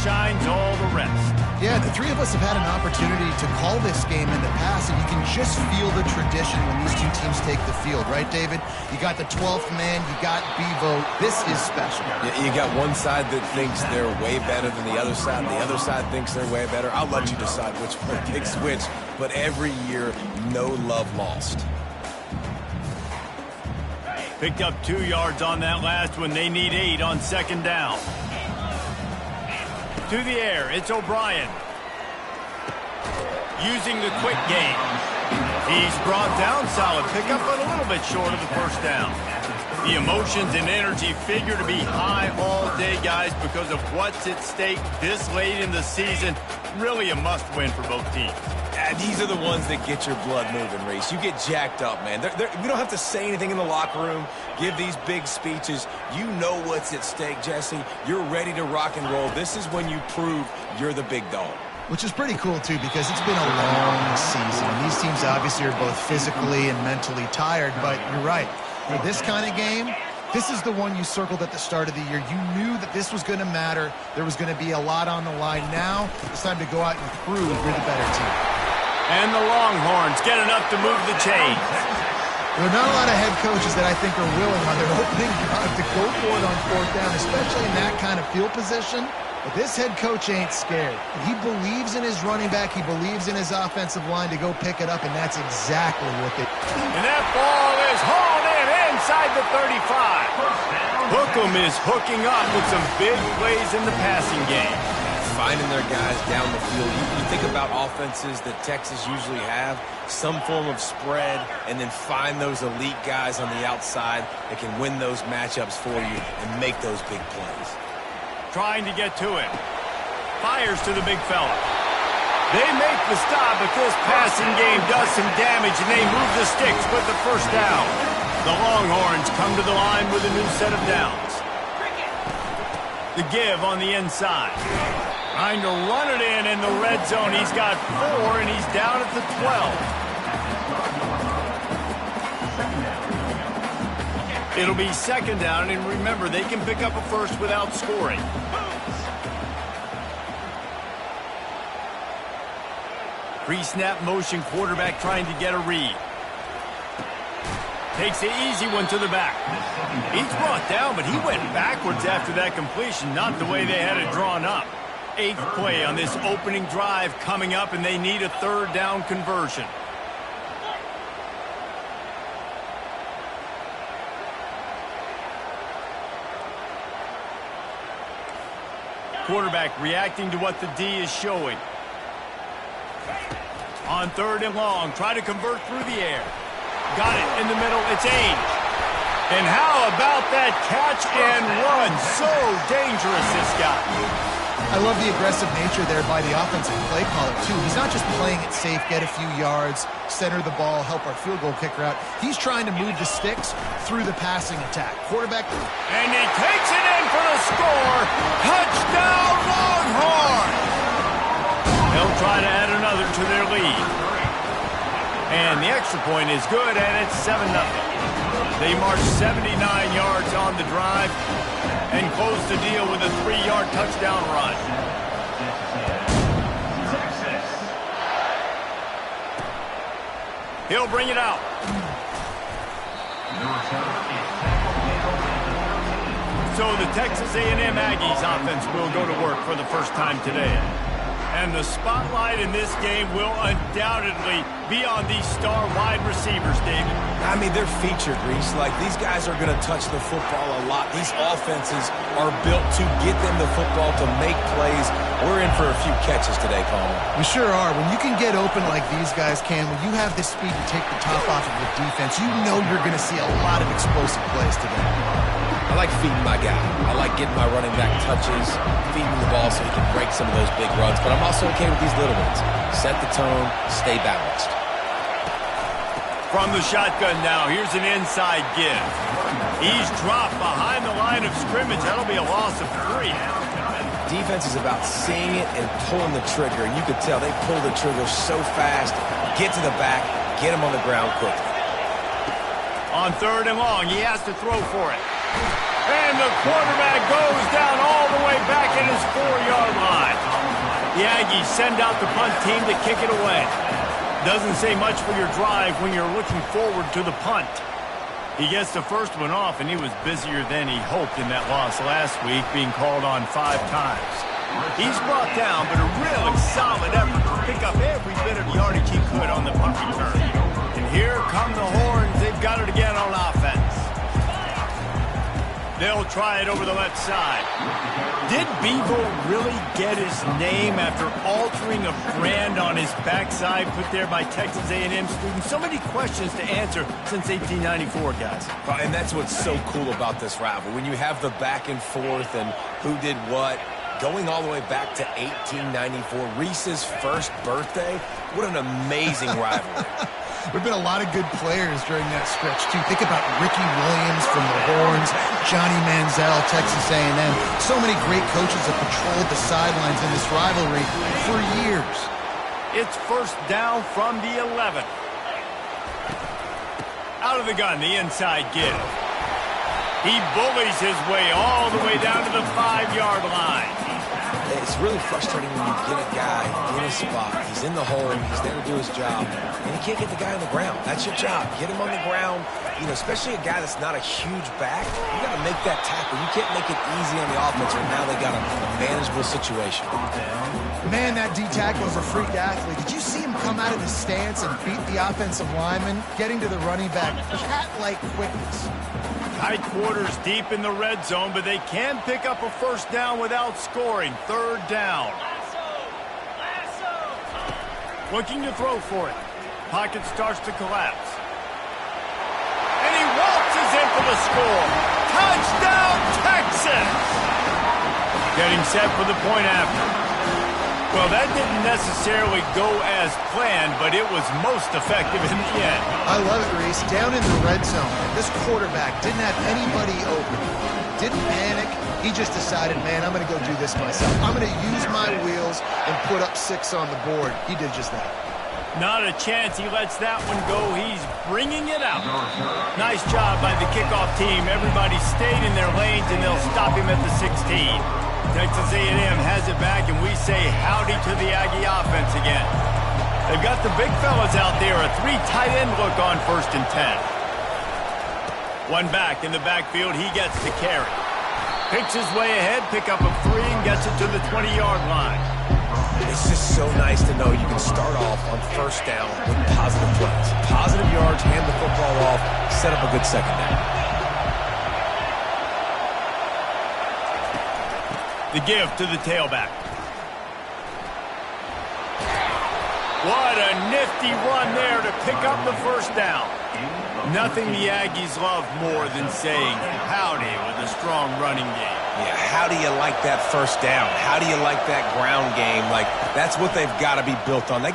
outshines all the rest. Yeah, the three of us have had an opportunity to call this game in the past, and you can just feel the tradition when these two teams take the field, right, David? You got the 12th man, you got Bevo. This is special. Yeah, you got one side that thinks they're way better than the other side, and the other side thinks they're way better. I'll let you decide which one picks which, but every year, no love lost. Picked up 2 yards on that last one. They need 8 on second down. To the air, it's O'Brien. Using the quick game. He's brought down, solid pickup, but a little bit short of the first down. The emotions and energy figure to be high all day, guys, because of what's at stake this late in the season. Really a must-win for both teams. These are the ones that get your blood moving, Reese. You get jacked up, man. We don't have to say anything in the locker room, give these big speeches. You know what's at stake, Jesse. You're ready to rock and roll. This is when you prove you're the big dog. Which is pretty cool, too, because it's been a long season. These teams obviously are both physically and mentally tired, but you're right. For this kind of game, this is the one you circled at the start of the year. You knew that this was going to matter. There was going to be a lot on the line. Now it's time to go out and prove you're the better team. And the Longhorns get enough to move the chains. There are not a lot of head coaches that I think are willing on their opening drive to go for it on fourth down, especially in that kind of field position. But this head coach ain't scared. He believes in his running back. He believes in his offensive line to go pick it up, and that's exactly what they do. And that ball is hauled in inside the 35. Hookem is hooking up with some big plays in the passing game. Finding their guys down the field. You think about offenses that Texas usually have, some form of spread, and then find those elite guys on the outside that can win those matchups for you and make those big plays. Trying to get to it. Fires to the big fella. They make the stop, but this passing game does some damage, and they move the sticks with the first down. The Longhorns come to the line with a new set of downs. The give on the inside. Trying to run it in the red zone. He's got 4, and he's down at the 12. It'll be second down, and remember, they can pick up a first without scoring. Pre-snap motion, quarterback trying to get a read. Takes the easy one to the back. He's brought down, but he went backwards after that completion, not the way they had it drawn up. 8th play on this opening drive coming up, and they need a third down conversion. Quarterback reacting to what the D is showing. On 3rd and long, try to convert through the air. Got it in the middle, it's Ainge. And how about that catch and run? So dangerous, this guy. I love the aggressive nature there by the offensive play caller, too. He's not just playing it safe, get a few yards, center the ball, help our field goal kicker out. He's trying to move the sticks through the passing attack. Quarterback. And he takes it in for the score. Touchdown, Longhorns! They'll try to add another to their lead. And the extra point is good, and it's 7-0. They march 79 yards on the drive and close the deal with a 3-yard touchdown run. He'll bring it out. So the Texas A&M Aggies offense will go to work for the first time today. And the spotlight in this game will undoubtedly be on these star wide receivers, David. I mean, they're featured, Reese. Like, these guys are going to touch the football a lot. These offenses are built to get them the football, to make plays. We're in for a few catches today, Palmer. We sure are. When you can get open like these guys can, when you have the speed to take the top off of the defense, you know you're going to see a lot of explosive plays today. I like feeding my guy. I like getting my running back touches, feeding the ball so he can break some of those big runs. But I'm also okay with these little ones. Set the tone, stay balanced. From the shotgun now, here's an inside give. He's dropped behind the line of scrimmage. That'll be a loss of 3. Defense is about seeing it and pulling the trigger. And you could tell they pull the trigger so fast, get to the back, get him on the ground quickly. On 3rd and long, he has to throw for it. And the quarterback goes down all the way back at his 4-yard line. The Aggies send out the punt team to kick it away. Doesn't say much for your drive when you're looking forward to the punt. He gets the first one off, and he was busier than he hoped in that loss last week, being called on 5 times. He's brought down, but a really solid effort to pick up every bit of yardage he could on the punt return. And here come the Horns. They've got it again on offense. They'll try it over the left side. Did Bevo really get his name after altering a brand on his backside put there by Texas A&M students? So many questions to answer since 1894, guys. And that's what's so cool about this rivalry. When you have the back and forth and who did what, going all the way back to 1894, Reese's first birthday. What an amazing rivalry. There have been a lot of good players during that stretch, too. Think about Ricky Williams from the Horns, Johnny Manziel, Texas A&M. So many great coaches have patrolled the sidelines in this rivalry for years. It's first down from the 11. Out of the gun, the inside give. He bullies his way all the way down to the 5-yard line. It's really frustrating when you get a guy in a spot. He's in the hole. He's there to do his job. And you can't get the guy on the ground. That's your job. Get him on the ground. You know, especially a guy that's not a huge back. You got to make that tackle. You can't make it easy on the offense when now they got a manageable situation. Man, that D-tackle is a freak athlete. Did you see him come out of his stance and beat the offensive lineman, getting to the running back? Cat-like quickness. Tight quarters deep in the red zone, but they can pick up a first down without scoring. 3rd down. Looking to throw for it. Pocket starts to collapse. And he waltzes in for the score. Touchdown, Texas! Getting set for the point after. Well, that didn't necessarily go as planned, but it was most effective in the end. I love it, Reese. Down in the red zone, this quarterback didn't have anybody open. Didn't panic. He just decided, man, I'm going to go do this myself. I'm going to use my wheels and put up 6 on the board. He did just that. Not a chance he lets that one go. He's bringing it out. Nice job by the kickoff team. Everybody stayed in their lanes, and they'll stop him at the 16. Texas A&M has it back, and we say howdy to the Aggie offense again. They've got the big fellas out there, a 3 tight end look on 1st and 10. One back in the backfield, he gets to carry. Picks his way ahead, pick up a 3, and gets it to the 20-yard line. It's just so nice to know you can start off on 1st down with positive plays. Positive yards, hand the football off, set up a good 2nd down. The give to the tailback. What a nifty run there to pick up the 1st down. Nothing the Aggies love more than saying howdy with a strong running game. Yeah, how do you like that 1st down? How do you like that ground game? Like, that's what they've got to be built on. They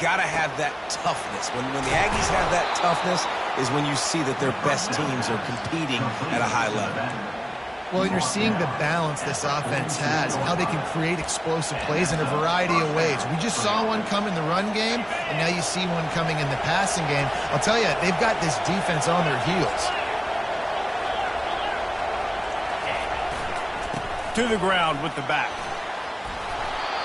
got to have that toughness. When the Aggies have that toughness is when you see that their best teams are competing at a high level. Well, you're seeing the balance this offense has, how they can create explosive plays in a variety of ways. We just saw one come in the run game, and now you see one coming in the passing game. I'll tell you, they've got this defense on their heels. To the ground with the back.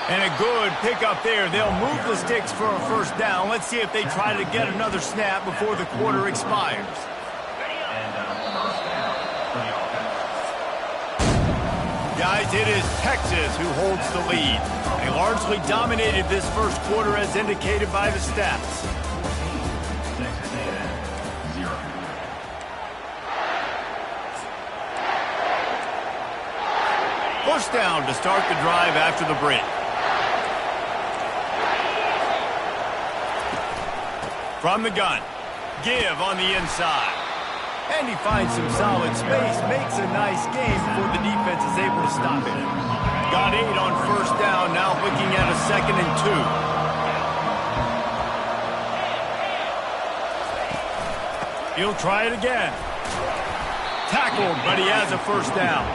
And a good pickup there. They'll move the sticks for a 1st down. Let's see if they try to get another snap before the quarter expires. Guys, it is Texas who holds the lead. They largely dominated this 1st quarter as indicated by the stats. First down to start the drive after the break. From the gun, give on the inside. And he finds some solid space, makes a nice game before the defense is able to stop him. Got 8 on 1st down, now looking at a 2nd and 2. He'll try it again. Tackled, but he has a 1st down.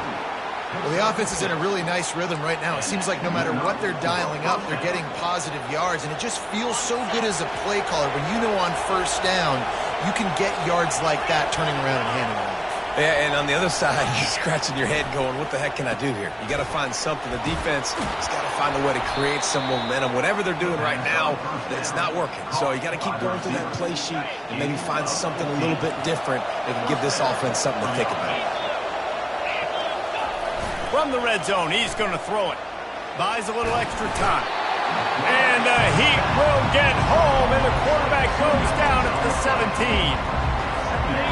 Well, the offense is in a really nice rhythm right now. It seems like no matter what they're dialing up, they're getting positive yards, and it just feels so good as a play caller when you know on 1st down you can get yards like that turning around and handing it off. Yeah, and on the other side, you're scratching your head going, what the heck can I do here? You got to find something. The defense has got to find a way to create some momentum. Whatever they're doing right now, it's not working. So you got to keep going through that play sheet and maybe find something a little bit different that can give this offense something to think about. From the red zone, he's going to throw it. Buys a little extra time. And the Heat will get home, and the quarterback goes down at the 17.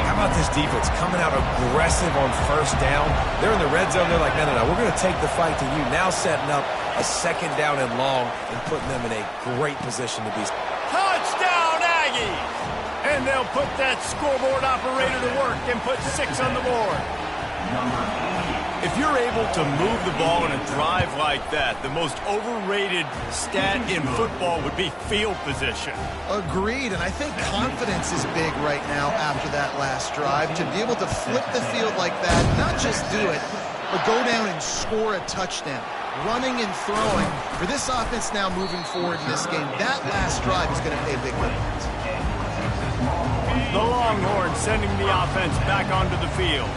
How about this defense coming out aggressive on first down? They're in the red zone. They're like, no, we're going to take the fight to you. Now setting up a second down and long and putting them in a great position to be. Touchdown, Aggies! And they'll put that scoreboard operator to work and put 6 on the board. If you're able to move the ball in a drive like that, the most overrated stat in football would be field position. Agreed, and I think confidence is big right now after that last drive. To be able to flip the field like that, not just do it, but go down and score a touchdown. Running and throwing. For this offense now moving forward in this game, that last drive is going to pay big dividends. The Longhorns sending the offense back onto the field.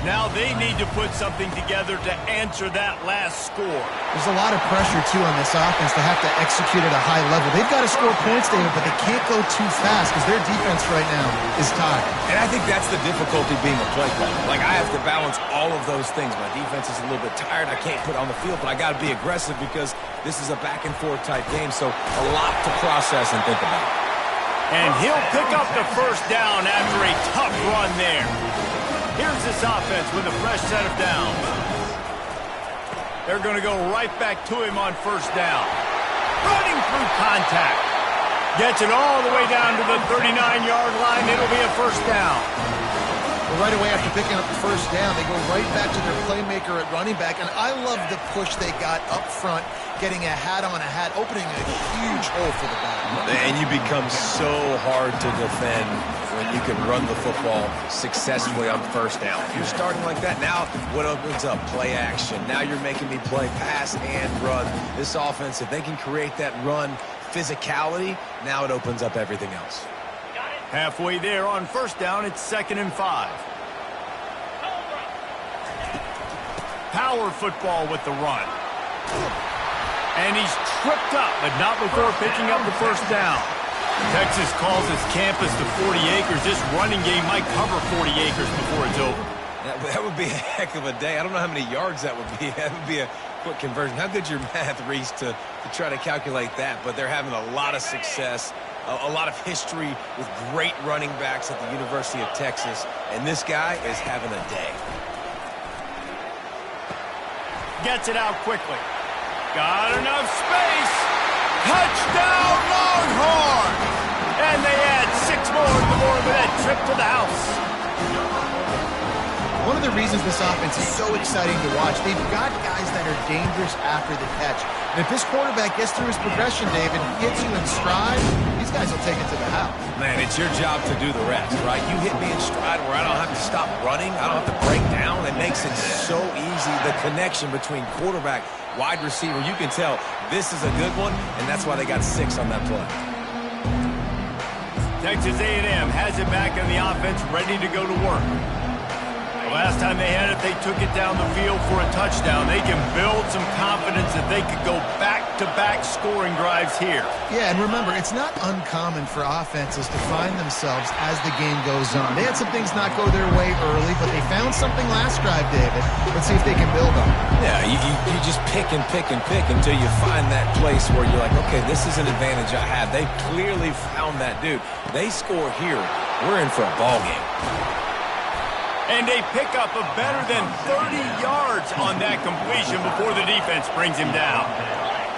Now they need to put something together to answer that last score. There's a lot of pressure, too, on this offense to have to execute at a high level. They've got to score points, David, but they can't go too fast because their defense right now is tired. And I think that's the difficulty being a play caller. Like, I have to balance all of those things. My defense is a little bit tired. I can't put it on the field, but I got to be aggressive because this is a back-and-forth type game, so a lot to process and think about. And he'll pick up the first down after a tough run there. Here's this offense with a fresh set of downs. They're going to go right back to him on first down. Running through contact. Gets it all the way down to the 39-yard line. It'll be a first down. Well, right away after picking up the first down, they go right back to their playmaker at running back. And I love the push they got up front, getting a hat on a hat, opening a huge hole for the back. And you become so hard to defend when you can run the football successfully on first down. If you're starting like that, now what opens up? Play action. Now you're making me play pass and run. This offense, if they can create that run physicality, now it opens up everything else. Halfway there on first down, it's 2nd and 5. Power football with the run. And he's tripped up, but not before picking up the first down. Texas calls his campus the 40 acres. This running game might cover 40 acres before it's over. That would be a heck of a day. I don't know how many yards that would be. That would be a quick conversion. How good's your math, Reese, to try to calculate that? But they're having a lot of success, a lot of history with great running backs at the University of Texas. And this guy is having a day. Gets it out quickly. Got enough space. Touchdown, Longhorn! And they add 6 more to the board with that trip to the house. One of the reasons this offense is so exciting to watch, they've got guys that are dangerous after the catch. And if this quarterback gets through his progression, David, hits you in stride, these guys will take it to the house. Man, it's your job to do the rest, right? You hit me in stride where I don't have to stop running. I don't have to break down. It makes it so easy. The connection between quarterback, wide receiver, you can tell this is a good one, and that's why they got 6 on that play. Texas A&M has it back in the offense, ready to go to work. The last time they had it, they took it down the field for a touchdown. They can build some confidence that they could go back-to-back scoring drives here. Yeah, and remember, it's not uncommon for offenses to find themselves as the game goes on. They had some things not go their way early, but they found something last drive, David. Let's see if they can build on it. Yeah, you just pick and pick and pick until you find that place where you're like, okay, this is an advantage I have. They clearly found that dude. They score here, we're in for a ball game. And they pick up a better than 30 yards on that completion before the defense brings him down.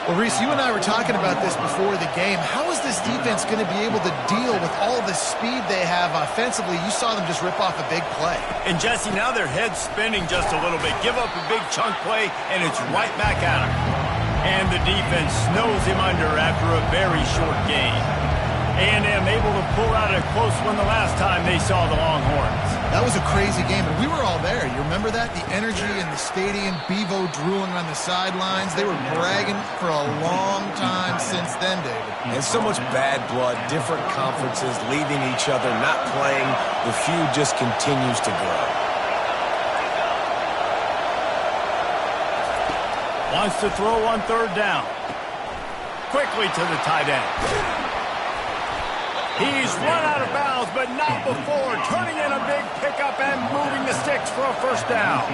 Well, Reese, you and I were talking about this before the game. How is this defense going to be able to deal with all the speed they have offensively? You saw them just rip off a big play. And, Jesse, now their head's spinning just a little bit. Give up a big chunk play, and it's right back at him. And the defense snows him under after a very short game. A&M able to pull out a close one the last time they saw the Longhorns. That was a crazy game, and we were all there. You remember that? The energy in the stadium, Bevo drooling on the sidelines. They were bragging for a long time since then, David. And so much bad blood, different conferences leaving each other, not playing. The feud just continues to grow. Wants to throw on third down. Quickly to the tight end. He's run out of bounds, but not before turning in a big pickup and moving the sticks for a first down.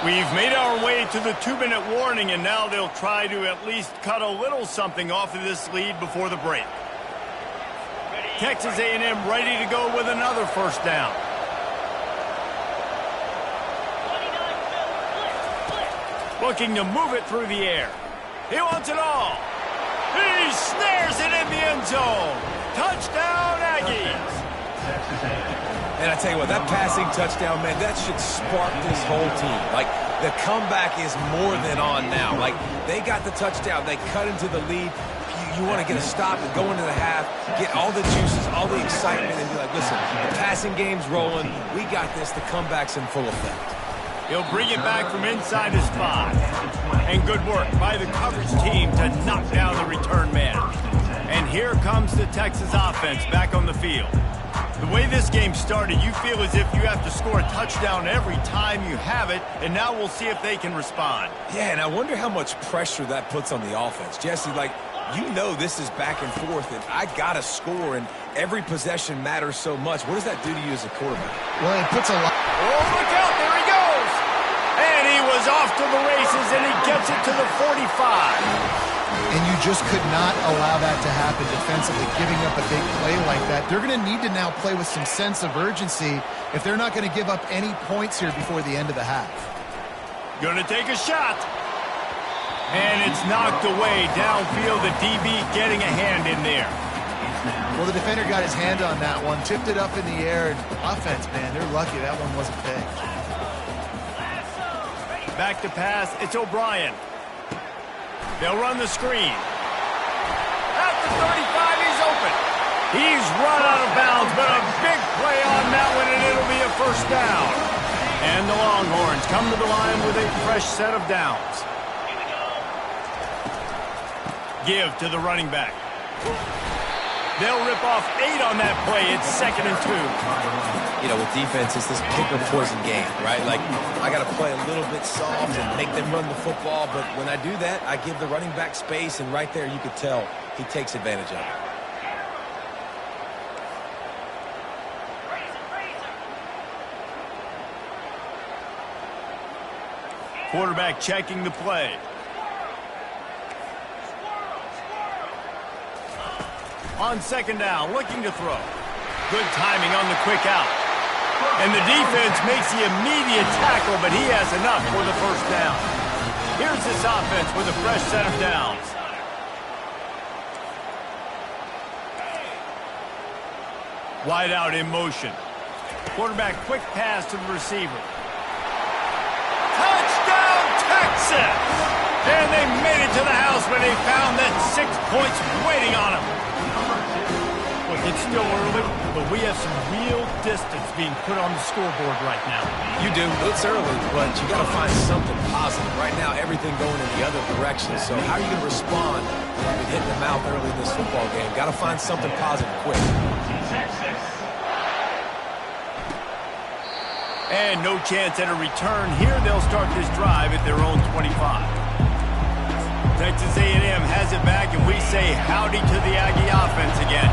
We've made our way to the 2-minute warning, and now they'll try to at least cut a little something off of this lead before the break. Texas A&M ready to go with another first down. Looking to move it through the air. He wants it all. He snares it in the end zone. Touchdown, Aggies. And I tell you what, that passing touchdown, man, that should spark this whole team. Like, the comeback is more than on now. Like, they got the touchdown. They cut into the lead. You want to get a stop and go into the half, get all the juices, all the excitement, and be like, listen, the passing game's rolling. We got this. The comeback's in full effect. He'll bring it back from inside his 5. And good work by the coverage team to knock down the return man. And here comes the Texas offense back on the field. The way this game started, you feel as if you have to score a touchdown every time you have it, and now we'll see if they can respond. Yeah, and I wonder how much pressure that puts on the offense. Jesse, like, you know this is back and forth, and I got to score, and every possession matters so much. What does that do to you as a quarterback? Well, it puts a lot... Oh, look out, there he goes! And he was off to the races, and he gets it to the 45. And you just could not allow that to happen defensively, giving up a big play like that. They're going to need to now play with some sense of urgency if they're not going to give up any points here before the end of the half. Going to take a shot. And it's knocked away downfield. The DB getting a hand in there. Well, the defender got his hand on that one, tipped it up in the air, and offense, man, they're lucky that one wasn't picked. Back to pass, it's O'Brien. They'll run the screen. At the 35, he's open. He's run out of bounds, but a big play on that one, and it'll be a first down. And the Longhorns come to the line with a fresh set of downs. Give to the running back. They'll rip off 8 on that play. It's 2nd and 2. You know, with defense, it's this pick or poison game, right? Like, I got to play a little bit soft and make them run the football, but when I do that, I give the running back space, and right there you could tell he takes advantage of it. Quarterback checking the play. On 2nd down, looking to throw. Good timing on the quick out. And the defense makes the immediate tackle, but he has enough for the first down. Here's this offense with a fresh set of downs. Wide out in motion. Quarterback quick pass to the receiver. Touchdown, Texas! And they made it to the house when they found that 6 points waiting on them. Look, it's still early, but we have some real distance being put on the scoreboard right now. You do. It's early, but you got to find something positive. Right now, everything going in the other direction. So how are you going to respond when you've been hitting the mouth early in this football game? Got to find something positive quick. And no chance at a return here. They'll start this drive at their own 25. Texas A&M has it back, and we say howdy to the Aggie offense again.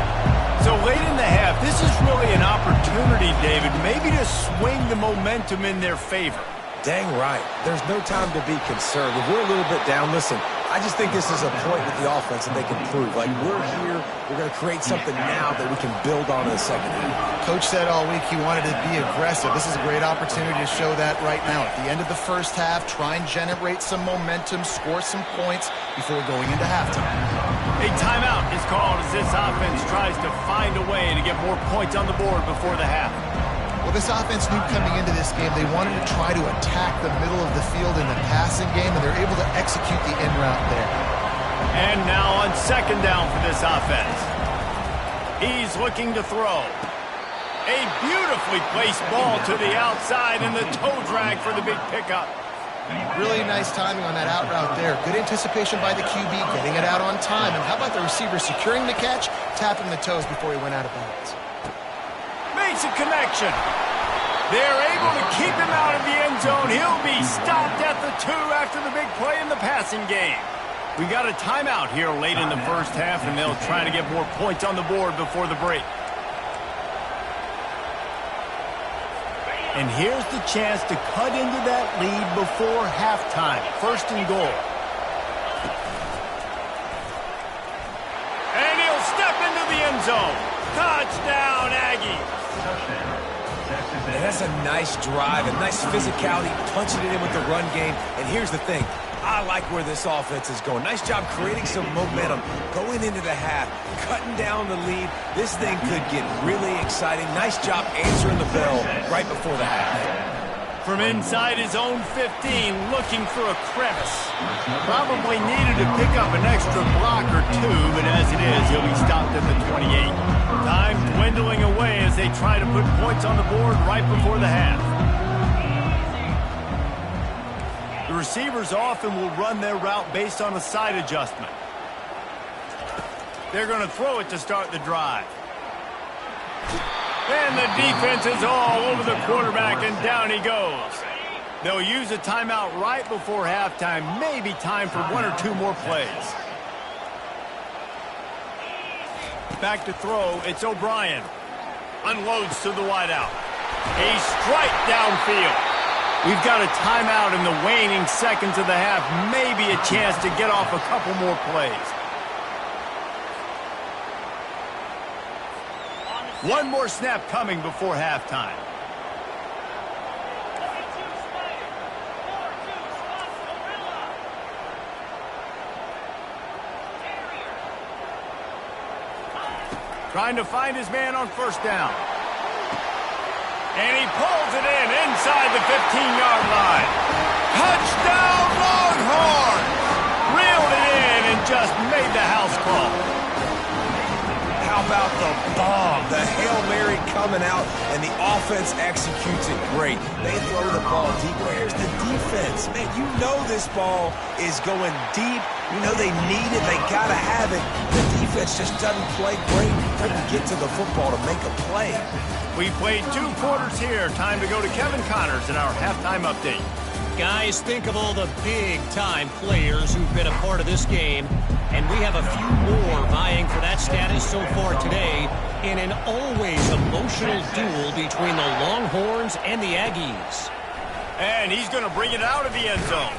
So late in the half, this is really an opportunity, David, maybe to swing the momentum in their favor. Dang right. There's no time to be concerned. If we're a little bit down, listen, I just think this is a point with the offense that they can prove. Like, we're here, we're going to create something now that we can build on in the second half. Coach said all week he wanted to be aggressive. This is a great opportunity to show that right now. At the end of the first half, try and generate some momentum, score some points before going into halftime. A timeout is called as this offense tries to find a way to get more points on the board before the half. Well, this offense knew coming into this game they wanted to try to attack the middle of the field in the passing game, and they're able to execute the in route there. And now on 2nd down for this offense. He's looking to throw. A beautifully placed ball to the outside, and the toe drag for the big pickup. Really nice timing on that out route there. Good anticipation by the QB, getting it out on time. And how about the receiver securing the catch, tapping the toes before he went out of bounds? Makes a connection. They're able to keep him out of the end zone. He'll be stopped at the 2 after the big play in the passing game. We got a timeout here late in the first half, and they'll try to get more points on the board before the break. And here's the chance to cut into that lead before halftime. First and goal. And he'll step into the end zone. Touchdown, Aggies. And that's a nice drive, a nice physicality, punching it in with the run game. And here's the thing. I like where this offense is going. Nice job creating some momentum, going into the half, cutting down the lead. This thing could get really exciting. Nice job answering the bell right before the half. From inside his own 15, looking for a crevice. Probably needed to pick up an extra block or 2, but as it is, he'll be stopped at the 28. Time dwindling away as they try to put points on the board right before the half. The receivers often will run their route based on a side adjustment. They're going to throw it to start the drive. And the defense is all over the quarterback, and down he goes. They'll use a timeout right before halftime. Maybe time for 1 or 2 more plays. Back to throw. It's O'Brien. Unloads to the wideout. A strike downfield. We've got a timeout in the waning seconds of the half. Maybe a chance to get off a couple more plays. One more snap coming before halftime. Trying to find his man on first down. And he pulls it in inside the 15-yard line. Touchdown, Longhorns! Reeled it in and just made the house call. How about the bomb? The Hail Mary coming out, and the offense executes it great. They throw the ball deep. Where's the defense? Man, you know this ball is going deep. You know they need it. They got to have it. The defense just doesn't play great. Couldn't get to the football to make a play. We played 2 quarters here. Time to go to Kevin Connors in our halftime update. Guys, think of all the big-time players who've been a part of this game, and we have a few more vying for that status so far today in an always emotional duel between the Longhorns and the Aggies. And he's going to bring it out of the end zone.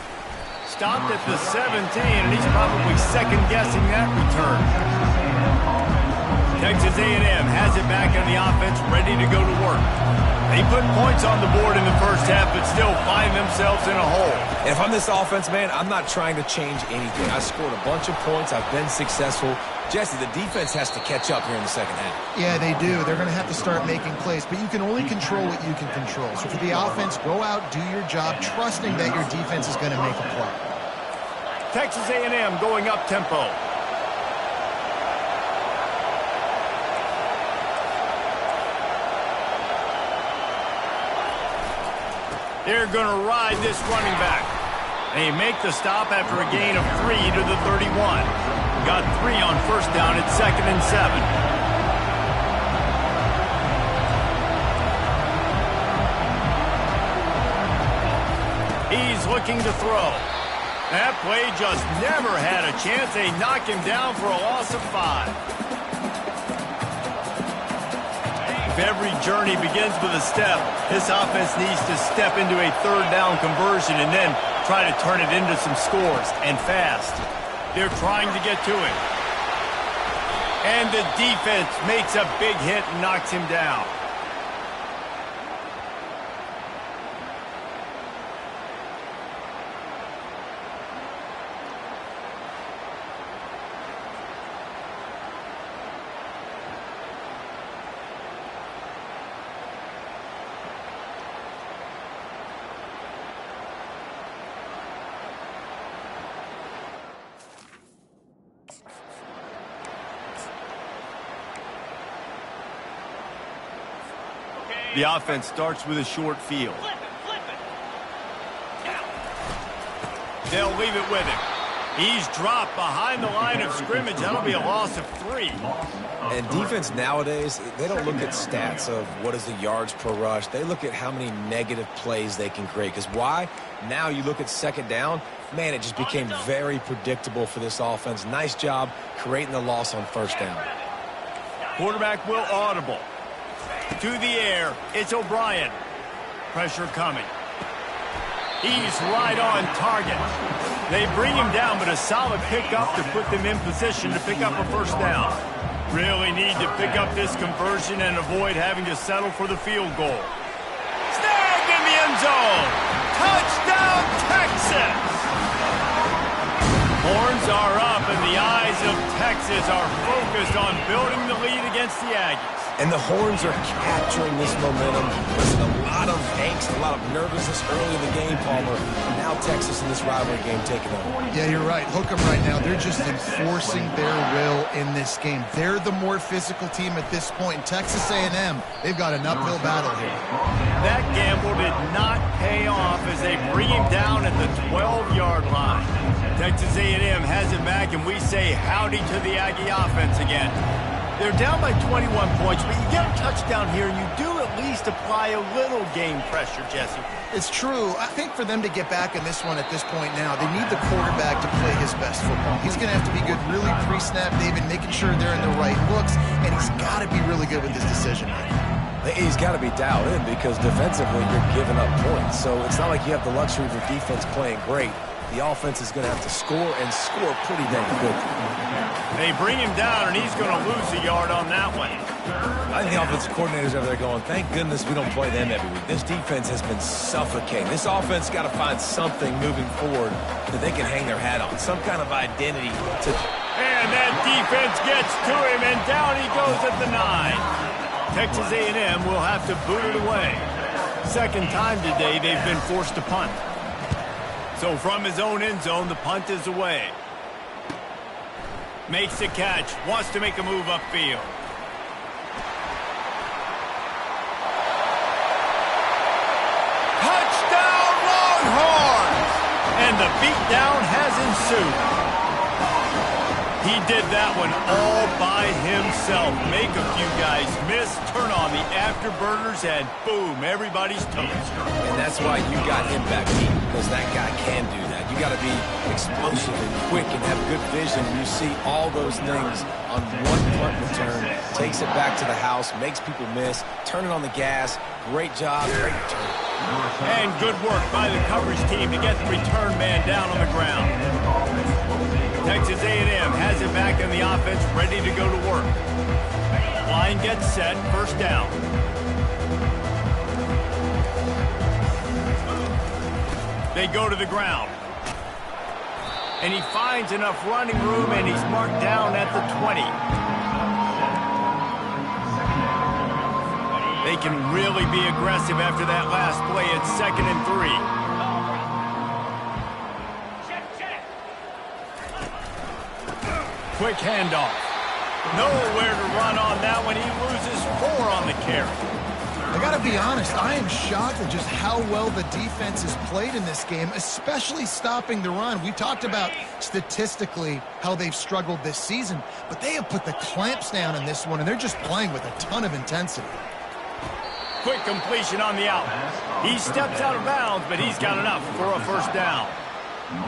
Stopped at the 17, and he's probably second-guessing that return. Texas A&M has it back in the offense, ready to go to work. They put points on the board in the first half, but still find themselves in a hole. And if I'm this offense, man, I'm not trying to change anything. I scored a bunch of points. I've been successful. Jesse, the defense has to catch up here in the second half. Yeah, they do. They're going to have to start making plays, but you can only control what you can control. So for the offense, go out, do your job, trusting that your defense is going to make a play. Texas A&M going up tempo. They're going to ride this running back. They make the stop after a gain of 3 to the 31. Got 3 on first down at 2nd and 7. He's looking to throw. That play just never had a chance. They knock him down for a loss of 5. Every journey begins with a step. This offense needs to step into a 3rd down conversion and then try to turn it into some scores, and fast. They're trying to get to him. And the defense makes a big hit and knocks him down. The offense starts with a short field. They'll leave it with him. He's dropped behind the line of scrimmage. That'll be a loss of 3. And defense nowadays, they don't look at stats of what is the yards per rush. They look at how many negative plays they can create. Because why? Now you look at second down, man, it just became very predictable for this offense. Nice job creating the loss on first down. Quarterback will audible. To the air, it's O'Brien. Pressure coming. He's right on target. They bring him down, but a solid pickup to put them in position to pick up a first down. Really need to pick up this conversion and avoid having to settle for the field goal. Snagged in the end zone. Touchdown, Texas! Horns are up, and the eyes of Texas are focused on building the lead against the Aggies. And the Horns are capturing this momentum. Listen, a lot of angst, a lot of nervousness early in the game, Palmer. Now Texas in this rivalry game taking over. Yeah, you're right. Hook them right now. They're just enforcing their will in this game. They're the more physical team at this point. Texas A&M, they've got an uphill battle here. That gamble did not pay off as they bring him down at the 12-yard line. Texas A&M has it back, and we say howdy to the Aggie offense again. They're down by 21 points, but you get a touchdown here, and you do at least apply a little game pressure, Jesse. It's true. I think for them to get back in this one at this point now, they need the quarterback to play his best football. He's going to have to be good really pre-snap, David, making sure they're in the right looks, and he's got to be really good with his decision making. He's got to be dialed in because defensively you're giving up points. So it's not like you have the luxury of your defense playing great. The offense is going to have to score and score pretty dang good. They bring him down, and he's going to lose a yard on that one. I think the offensive coordinators over there going, thank goodness we don't play them every week. This defense has been suffocating. This offense got to find something moving forward that they can hang their hat on, some kind of identity to... And that defense gets to him, and down he goes at the 9. Texas A&M will have to boot it away. Second time today they've been forced to punt. So from his own end zone, the punt is away. Makes the catch, wants to make a move upfield. Touchdown, Longhorns! And the beatdown has ensued. He did that one all by himself. Make a few guys miss, turn on the afterburners, and boom, everybody's toast. And that's why you got him back, Pete, because that guy can do that. You got to be explosive and quick and have good vision. You see all those things on one punt return, takes it back to the house, makes people miss, turning on the gas. Great job, great return. And good work by the coverage team to get the return man down on the ground. Texas A&M has it back in the offense, ready to go to work. Line gets set, first down. They go to the ground. And he finds enough running room, and he's marked down at the 20. They can really be aggressive after that last play. It's 2nd and 3. Quick handoff. Nowhere to run on that one. He loses 4 on the carry. I got to be honest, I am shocked at just how well the defense has played in this game, especially stopping the run. We talked about statistically how they've struggled this season, but they have put the clamps down in this one, and they're just playing with a ton of intensity. Quick completion on the out. He steps out of bounds, but he's got enough for a first down.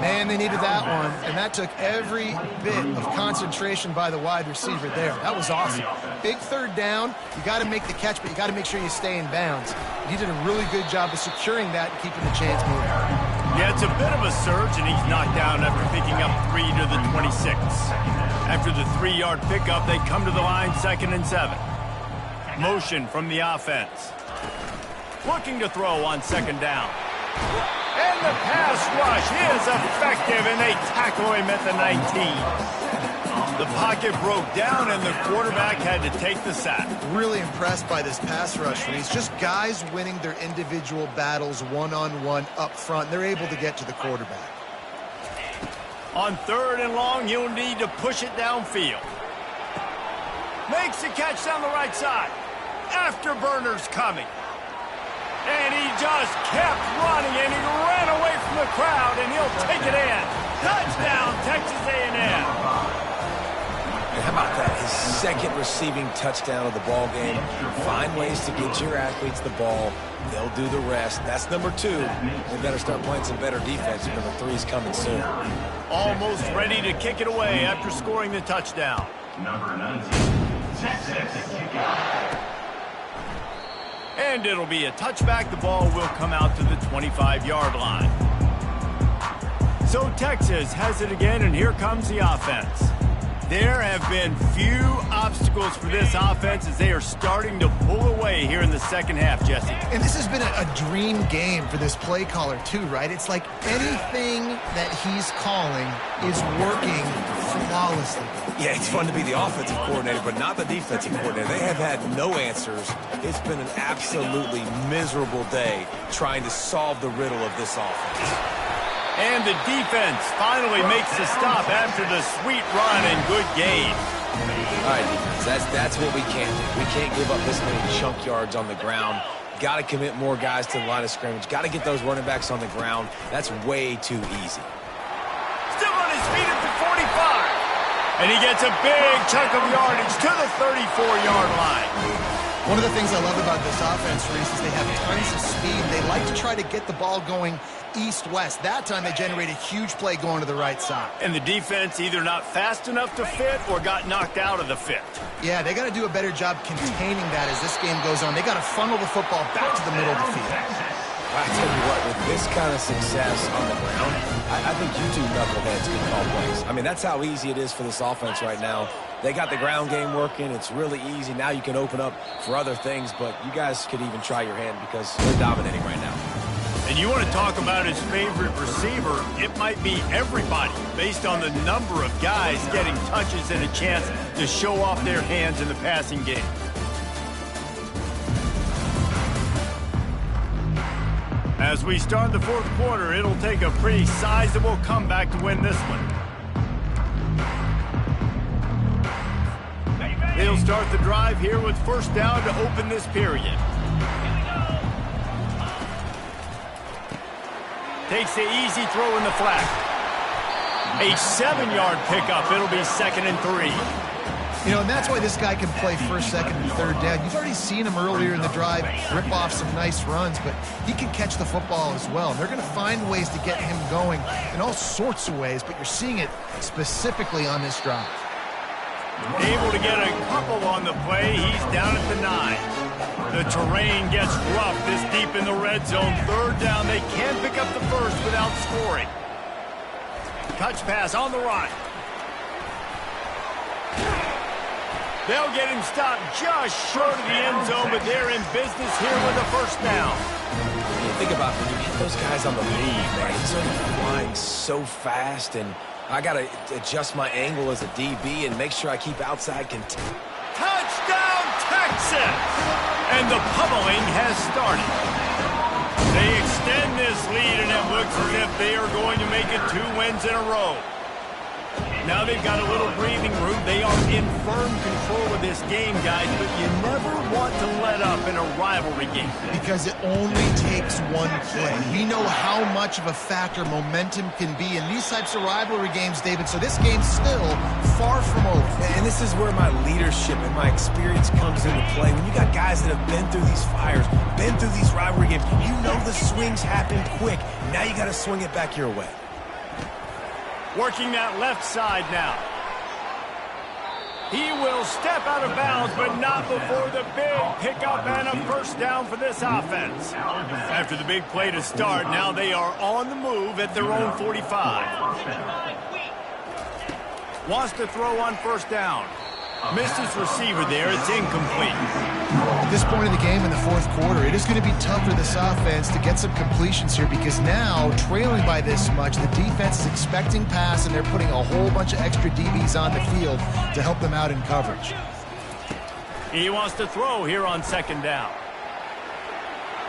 Man, they needed that one, and that took every bit of concentration by the wide receiver there. That was awesome. Big third down. You got to make the catch, but you got to make sure you stay in bounds. He did a really good job of securing that and keeping the chains moving. Yeah, it's a bit of a surge, and he's knocked down after picking up 3 to the 26. After the 3-yard pickup, they come to the line, 2nd and 7. Motion from the offense. Looking to throw on 2nd down. And the pass rush is effective, and they tackle him at the 19. The pocket broke down, and the quarterback had to take the sack. Really impressed by this pass rush. It's just guys winning their individual battles one-on-one up front. They're able to get to the quarterback. On 3rd and long, he'll need to push it downfield. Makes the catch down the right side. Afterburners coming. And he just kept running, and he ran away from the crowd, and he'll take it in. Touchdown, Texas A&M. And how about that? His second receiving touchdown of the ball game. Find ways to get your athletes the ball. They'll do the rest. That's number 2. They better start playing some better defense. Number 3 is coming soon. Almost ready to kick it away after scoring the touchdown. Number 19, Texas. And it'll be a touchback. The ball will come out to the 25-yard line. So Texas has it again, and here comes the offense. There have been few obstacles for this offense as they are starting to pull away here in the second half, Jesse. And this has been a dream game for this play caller, too, right? It's like anything that he's calling is working flawlessly. Yeah, it's fun to be the offensive coordinator, but not the defensive coordinator. They have had no answers. It's been an absolutely miserable day trying to solve the riddle of this offense. And the defense finally makes the stop after the sweet run and good gain. All right, defense, that's what we can't do. We can't give up this many chunk yards on the ground. Got to commit more guys to the line of scrimmage. Got to get those running backs on the ground. That's way too easy. Still on his feet at the 45. And he gets a big chunk of yardage to the 34-yard line. One of the things I love about this offense, Reese, is they have tons of speed. They like to try to get the ball going east-west. That time they generate a huge play going to the right side. And the defense either not fast enough to fit or got knocked out of the fit. Yeah, they got to do a better job containing that as this game goes on. They got to funnel the football back to the middle of the field. I tell you what, with this kind of success on the ground, I think you two knuckleheads can call plays. I mean, that's how easy it is for this offense right now. They got the ground game working. It's really easy. Now you can open up for other things, but you guys could even try your hand because they're dominating right now. And you want to talk about his favorite receiver, it might be everybody based on the number of guys getting touches and a chance to show off their hands in the passing game. As we start the fourth quarter, it'll take a pretty sizable comeback to win this one. They'll start the drive here with first down to open this period. Takes the easy throw in the flat. A 7-yard pickup. It'll be 2nd and 3. You know, and that's why this guy can play first, second, and third down. You've already seen him earlier in the drive rip off some nice runs, but he can catch the football as well. They're going to find ways to get him going in all sorts of ways, but you're seeing it specifically on this drive. Able to get a couple on the play. He's down at the 9. The terrain gets rough this deep in the red zone. Third down. They can pick up the first without scoring. Touch pass on the right. They'll get him stopped just short of the end zone, but they're in business here with a first down. Think about when you hit those guys on the lead, man. He's already flying so fast, and I got to adjust my angle as a DB and make sure I keep outside contact. Touchdown, Texas! And the pummeling has started. They extend this lead, and it looks as if they are going to make it 2 wins in a row. Now they've got a little breathing room. They are in firm control of this game, guys, but you never want to let up in a rivalry game. Because it only takes one play. We know how much of a factor momentum can be in these types of rivalry games, David, so this game's still far from over. And this is where my leadership and my experience comes into play. When you got guys that have been through these fires, been through these rivalry games, you know the swings happen quick. Now you got to swing it back your way. Working that left side now. He will step out of bounds, but not before the big pickup and a first down for this offense. After the big play to start, now they are on the move at their own 45. Wants to throw on first down. Missed his receiver there. It's incomplete. At this point in the game in the fourth quarter, it is going to be tough for this offense to get some completions here because now, trailing by this much, the defense is expecting pass, and they're putting a whole bunch of extra DBs on the field to help them out in coverage. He wants to throw here on second down.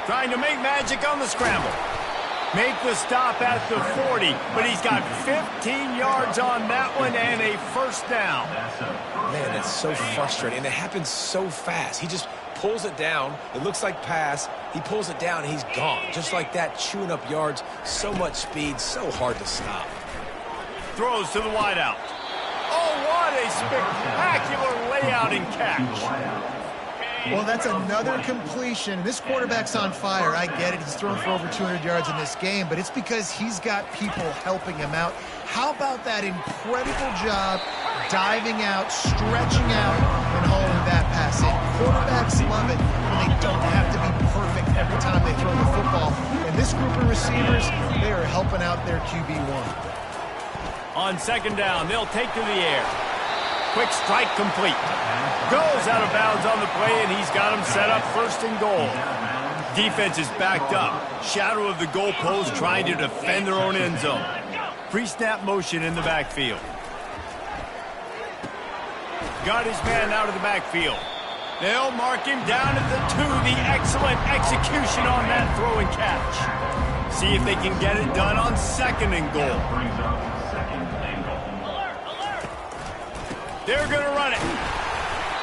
Trying to make magic on the scramble. Make the stop at the 40, but he's got 15 yards on that one and a first down. Man, that's so frustrating, and it happens so fast. He just pulls it down. It looks like pass. He pulls it down, and he's gone. Just like that, chewing up yards. So much speed, so hard to stop. Throws to the wideout. Oh, what a spectacular layout and catch. Well, that's another completion. This quarterback's on fire. I get it. He's thrown for over 200 yards in this game, but it's because he's got people helping him out. How about that incredible job diving out, stretching out, and hauling that pass in? Quarterbacks love it when they don't have to be perfect every time they throw the football. And this group of receivers, they are helping out their QB1. On second down, they'll take to the air. Quick strike complete. Goes out of bounds on the play, and he's got him set up first and goal. Defense is backed up. Shadow of the goalpost trying to defend their own end zone. Pre-snap motion in the backfield. Got his man out of the backfield. They'll mark him down at the 2. The excellent execution on that throw and catch. See if they can get it done on second and goal. They're going to run it.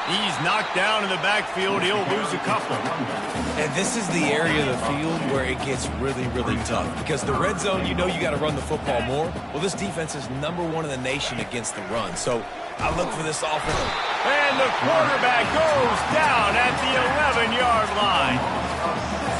He's knocked down in the backfield. He'll lose a couple. And this is the area of the field where it gets really, really tough. Because the red zone, you know you got to run the football more. Well, this defense is #1 in the nation against the run. So I look for this offense. And the quarterback goes down at the 11-yard line.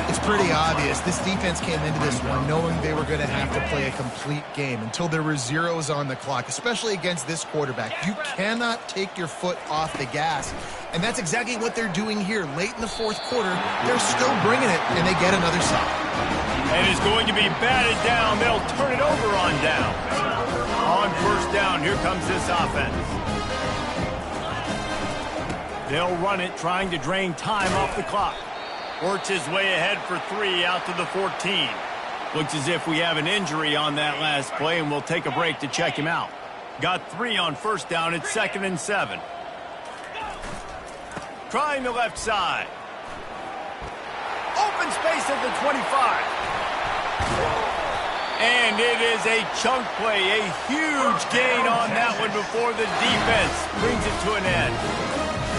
It's pretty obvious. This defense came into this one knowing they were going to have to play a complete game until there were zeros on the clock, especially against this quarterback. You cannot take your foot off the gas, and that's exactly what they're doing here. Late in the fourth quarter, they're still bringing it, and they get another stop. And it's going to be batted down. They'll turn it over on down. On first down, here comes this offense. They'll run it, trying to drain time off the clock. Works his way ahead for 3 out to the 14. Looks as if we have an injury on that last play, and we'll take a break to check him out. Got 3 on first down. It's 2nd and 7. Trying the left side. Open space at the 25. And it is a chunk play. A huge gain on that one before the defense brings it to an end.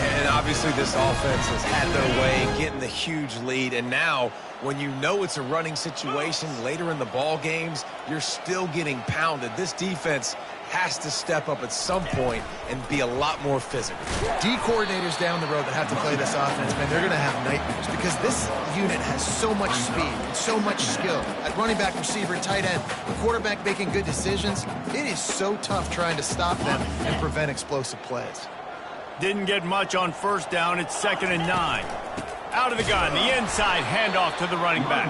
And obviously this offense has had their way getting the huge lead. And now when you know it's a running situation later in the ball games, you're still getting pounded. This defense has to step up at some point and be a lot more physical. D coordinators down the road that have to play this offense, man, they're going to have nightmares because this unit has so much speed and so much skill. At running back, receiver, tight end, the quarterback making good decisions, it is so tough trying to stop them and prevent explosive plays. Didn't get much on first down. It's 2nd and 9. Out of the gun, the inside handoff to the running back.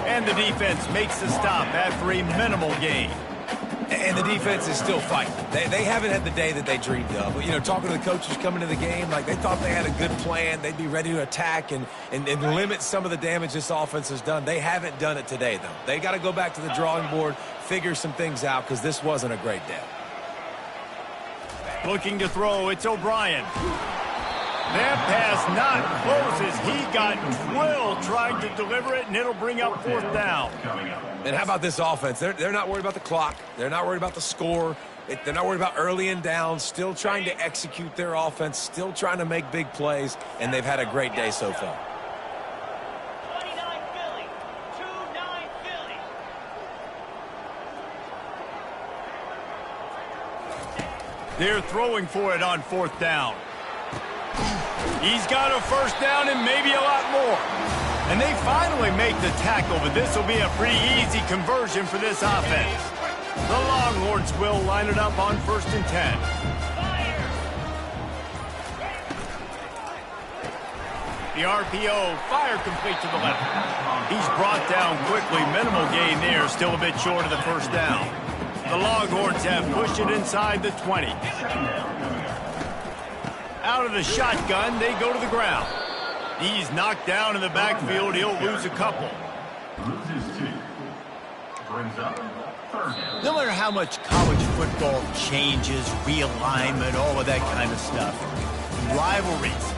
And the defense makes the stop after a minimal gain. And the defense is still fighting. They haven't had the day that they dreamed of. But, you know, talking to the coaches coming to the game, like they thought they had a good plan. They'd be ready to attack and limit some of the damage this offense has done. They haven't done it today, though. They got to go back to the drawing board, figure some things out, because this wasn't a great day. Looking to throw, it's O'Brien. That pass not close as he got drilled trying to deliver it, and it'll bring up 4th down. And how about this offense? They're not worried about the clock. They're not worried about the score. They're not worried about early and down. Still trying to execute their offense, still trying to make big plays, and they've had a great day so far. 29 Philly, 2-9 Philly. They're throwing for it on 4th down. He's got a first down and maybe a lot more. And they finally make the tackle, but this will be a pretty easy conversion for this offense. The Longhorns will line it up on 1st and 10. The RPO, fire complete to the left. He's brought down quickly. Minimal gain there, still a bit short of the first down. The Longhorns have pushed it inside the 20. Out of the shotgun, they go to the ground. He's knocked down in the backfield. He'll lose a couple. Loses 2. Brings up 3rd down. No matter how much college football changes, realignment, all of that kind of stuff, rivalries